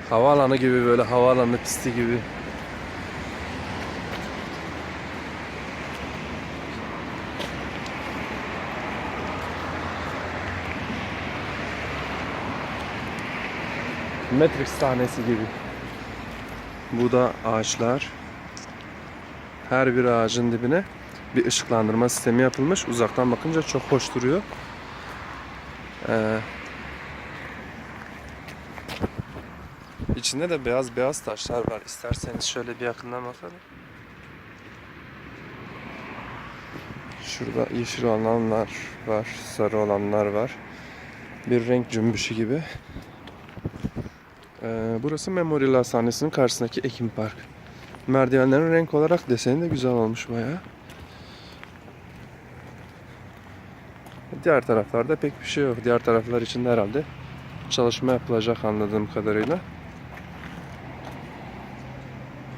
Havaalanı gibi, böyle havaalanı pisti gibi. Matrix sahnesi gibi. Bu da ağaçlar. Her bir ağacın dibine bir ışıklandırma sistemi yapılmış. Uzaktan bakınca çok hoş duruyor. İçinde de beyaz beyaz taşlar var. İsterseniz şöyle bir yakından bakalım. Şurada yeşil olanlar var, sarı olanlar var. Bir renk cümbüşü gibi. Burası Memorial Hastanesi'nin karşısındaki Ekim Park. Merdivenlerin renk olarak deseni de güzel olmuş bayağı. Diğer taraflarda pek bir şey yok. Diğer taraflar için de herhalde çalışma yapılacak anladığım kadarıyla.